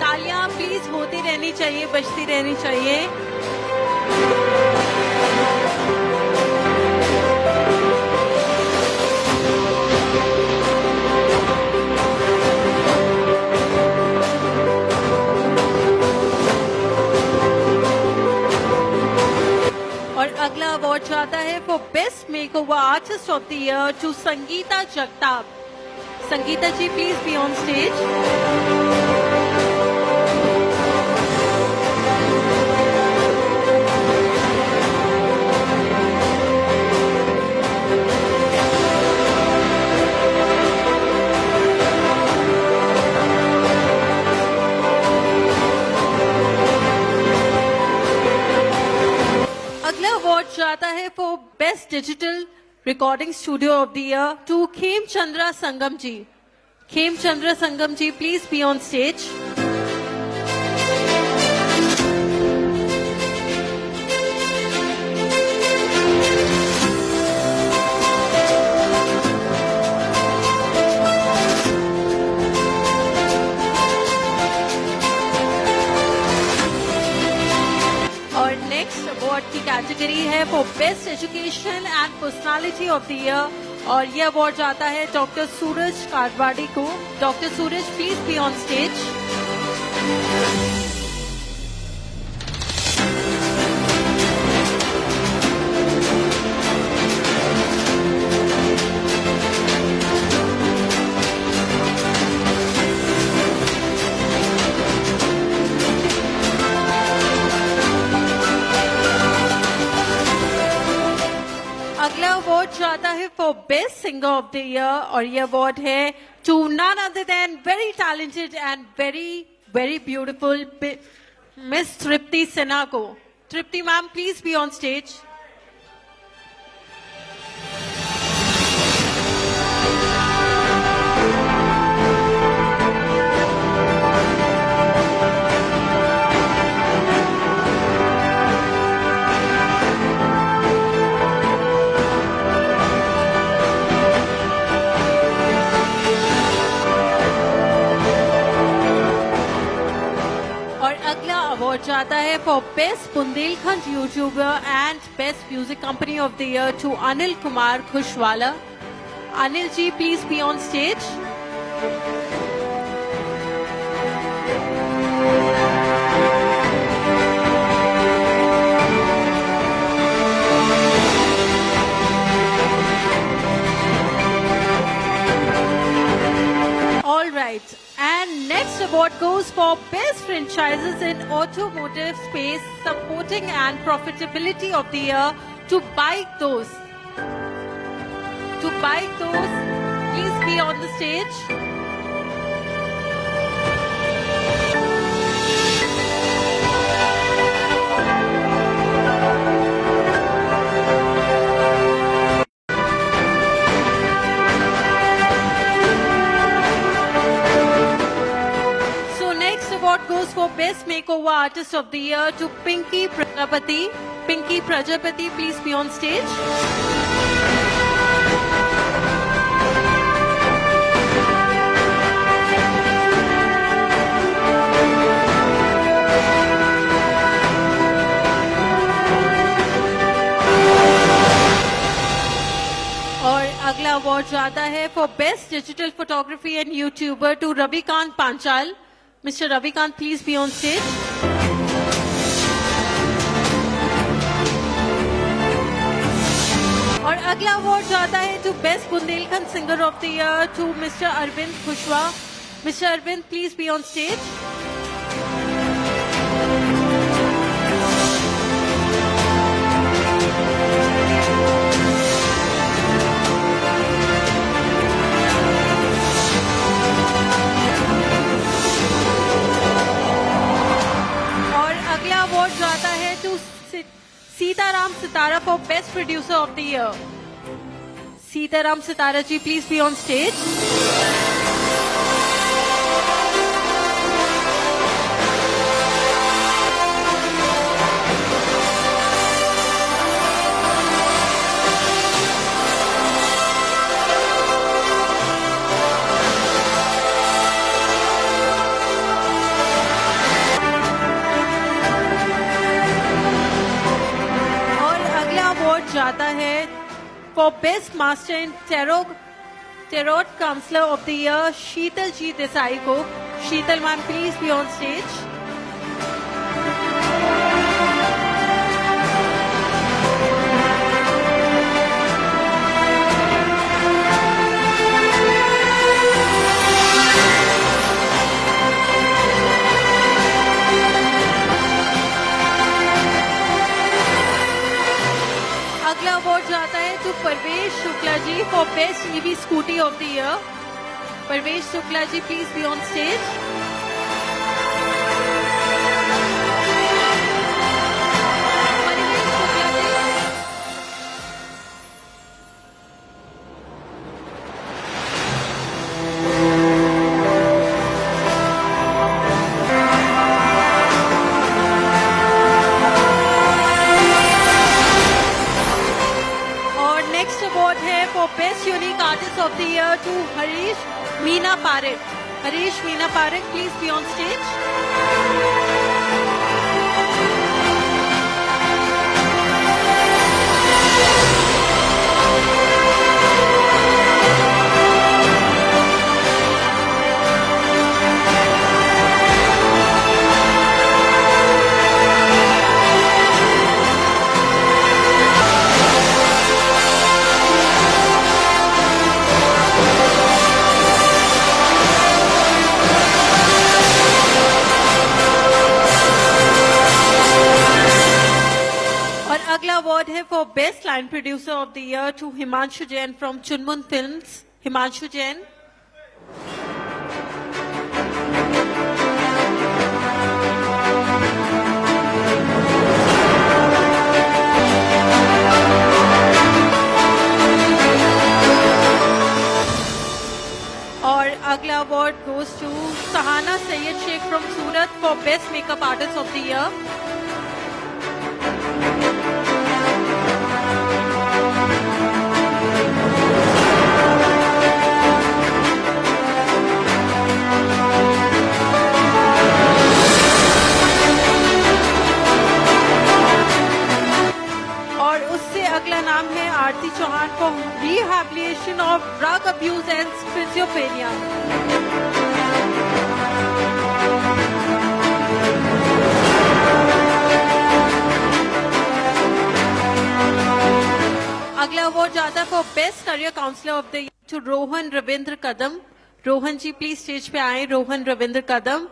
तालियां प्लीज होती रहनी चाहिए, बजती रहनी चाहिए। और अगला अवार्ड जाता है for Best Makeover Artist of the Year to Sangeeta Jagtap. Sangeeta ji, please be on stage. अगला अवार्ड जाता है for best digital recording studio of the year to Khemchandra Sangam ji. Khemchandra Sangam ji, please be on stage. और next award की category है for best education and personality of the year और ये award जाता है डॉक्टर सूरज कारवाड़ी को. Doctor Suraj, please be on stage. अगला award जाता है for best singer of the year और ये अवार्ड है to none other than very talented and very very beautiful miss Tripti Sinha को. Tripti ma'am, please be on stage. Award जाता है for best Bundelkhand YouTuber and best music company of the year to Anil Kumar Khushwala. Anil ji, please be on stage. All right. And next award goes for best franchises in automotive space supporting and profitability of the year to Bike Those. To Bike Those, please be on the stage. Goes for best makeover artist of the year to Pinky Prajapati. Pinky Prajapati, please be on stage. और अगला award जाता है for best digital photography and YouTuber to Ravikant Panchal. Mr. Ravikant, please be on stage. और अगला award जाता है to best Bundelkhand singer of the year to mister Arvind Khushwa. Mister Arvind, please be on stage. Award जाता है to Sitaram Sitara for best producer of the year. Sitaram Sitara ji, please be on stage. जाता है for best master in tarot counsellor of the year Sheetal ji Desai को. Sheetal ma'am, please be on stage. for Best EV Scooty of the Year. Parvesh Shukla ji, please be on stage. Parvesh Shukla ji. और next award है for best unique artist of the year to Harish Meena Parekh. Harish Meena Parekh, please be on stage. और अगला award है for best line producer of the year to Himanshu Jain from Chunmun films. Himanshu Jain. और अगला award goes to Sahana Syed Sheikh from Surat for best makeup artist of the year. और उससे अगला नाम है Aarti Chauhan for rehabilitation of drug abuse and schizophrenia. अगला अवार्ड जाता है for best career counsellor of the year to Rohan Ravindra Kadam. Rohan ji, please stage पे आए. रोहन रविंद्र कदम.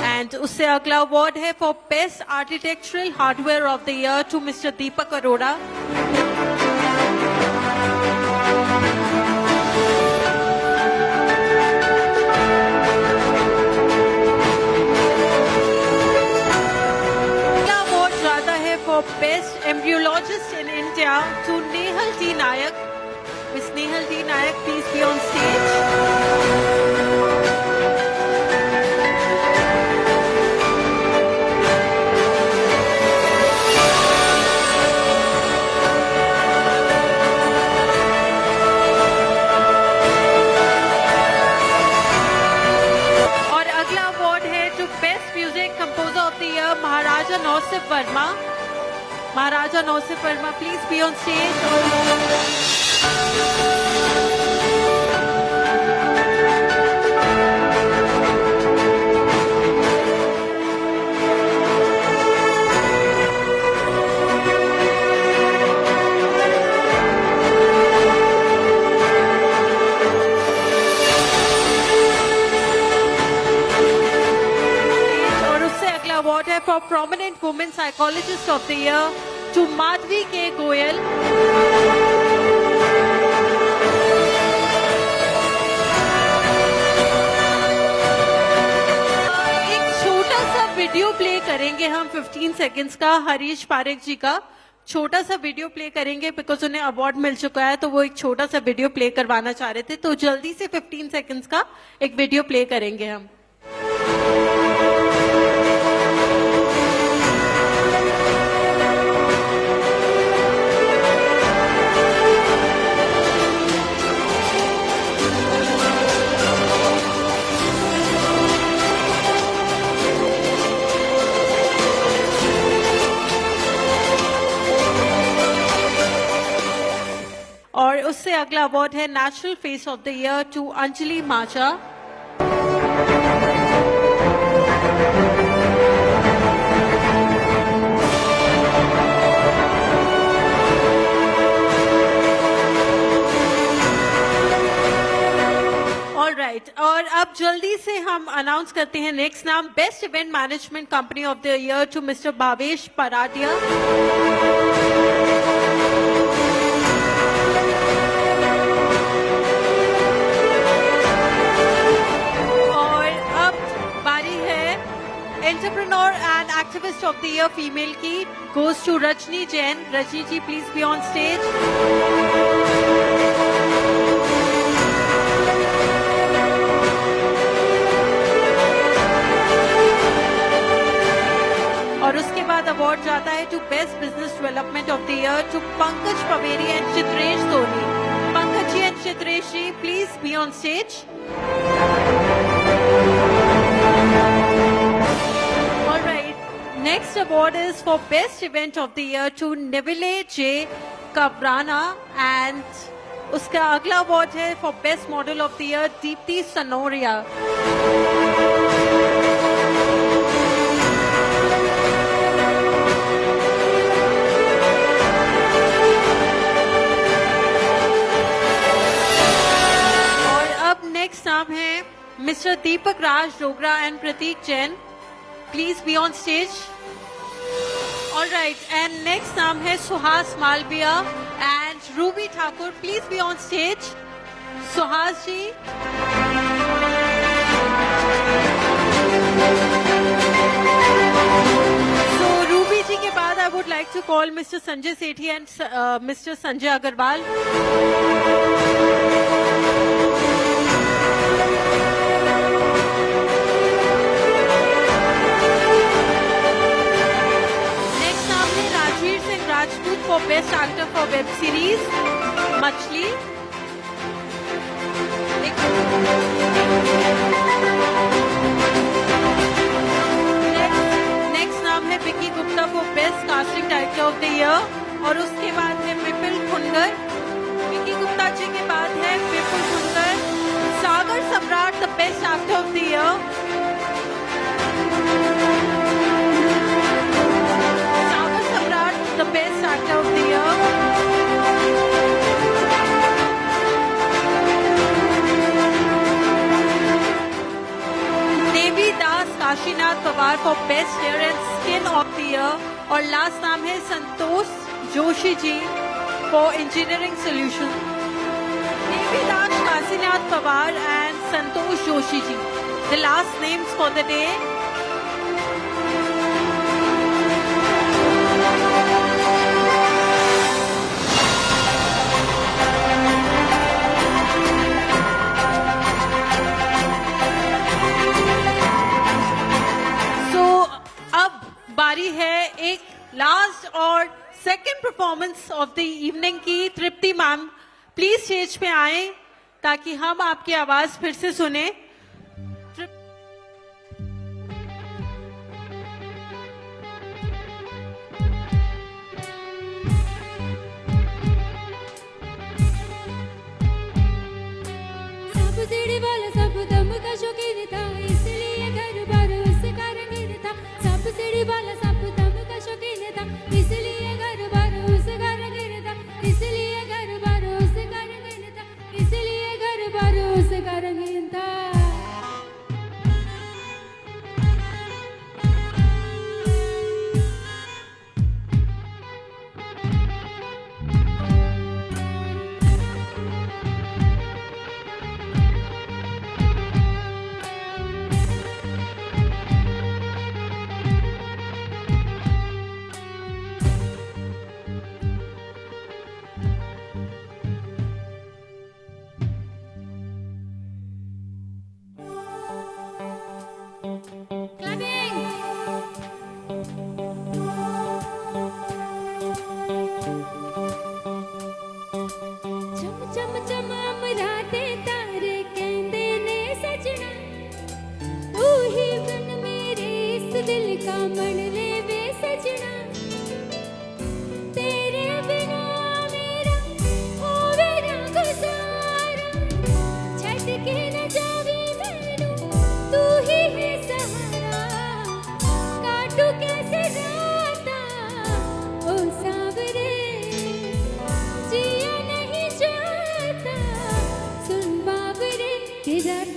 एंड उससे अगला अवार्ड है for best architectural hardware of the year to mister Deepak Arora. For Best Embryologist in India to Nehal T. Nayak. Miss Nehal T. Nayak, please be on stage. और अगला award है to best music composer of the year Maharaja Nausif Verma. Maharaja Nausif Verma, please be on stage. और उससे अगला award है for prominent women psychologist of the year to Madhavi K Goyal. एक छोटा सा वीडियो प्ले करेंगे हम 15 सेकंड्स का हरीश पारेख जी का. छोटा सा वीडियो प्ले करेंगे बिकॉज उन्हें अवार्ड मिल चुका है तो वो एक छोटा सा वीडियो प्ले करवाना चाह रहे थे. तो जल्दी से 15 सेकंड्स का एक वीडियो प्ले करेंगे हम. और उससे अगला अवार्ड है natural face of the year to Anjali Macha. Right और अब जल्दी से हम अनाउंस करते हैं नेक्स्ट नाम best event management company of the year to mister Bhavesh Paratiya. और अब बारी है entrepreneur and activist of the year female की goes to Rajni Jain. Rajni ji please be on stage. और उसके बाद अवार्ड जाता है to best business development of the year to Pankaj Paweri and Chitresh Soni. Pankaj ji and Chitresh ji please be on stage. Alright next award is for best event of the year to Neville J Kabrana and उसका अगला award है for best model of the year Deepti Sanoria. Next नाम है mister Deepak Raj Dogra and Prateek Jain. Please be on stage. Alright and next नाम है Suhas Malviya and Ruby Thakur. Please be on stage. Suhas ji so Ruby ji के बाद I would like to call mister Sanjay Sethi and mister Sanjay Agarwal. Rajput for Best Actor for Web Series, Machli. Next नाम है Vicky Gupta for Best Casting Director of the Year और उसके बाद है विपुल खुनगर। विकी गुप्ता जी के बाद है विपुल खुनगर। सागर सम्राट the Best Actor of the Year। The best actor of the year. Devi Das Kashinath Pawar for best hair and skin of the year और लास्ट नाम है संतोष Joshi ji for engineering solution. Devi Das Kashinath Pawar and Santosh Joshi ji, the last names for the day. बारी है एक last और second performance of the evening की। तृप्ति ma'am please stage पे आए ताकि हम आपकी आवाज फिर से सुने। सब सीढ़ी वाला सब दम का शौकीन था इसलिए घर बार उसका रंगीन था। सब सीढ़ी वाला सब दम का शौकीन था इसलिए घर बार उसका रंगीन था। इसलिए घर बार उसका रंगीन था। इसलिए घर बार उसका रंगीन था। किधर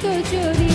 तो चोरी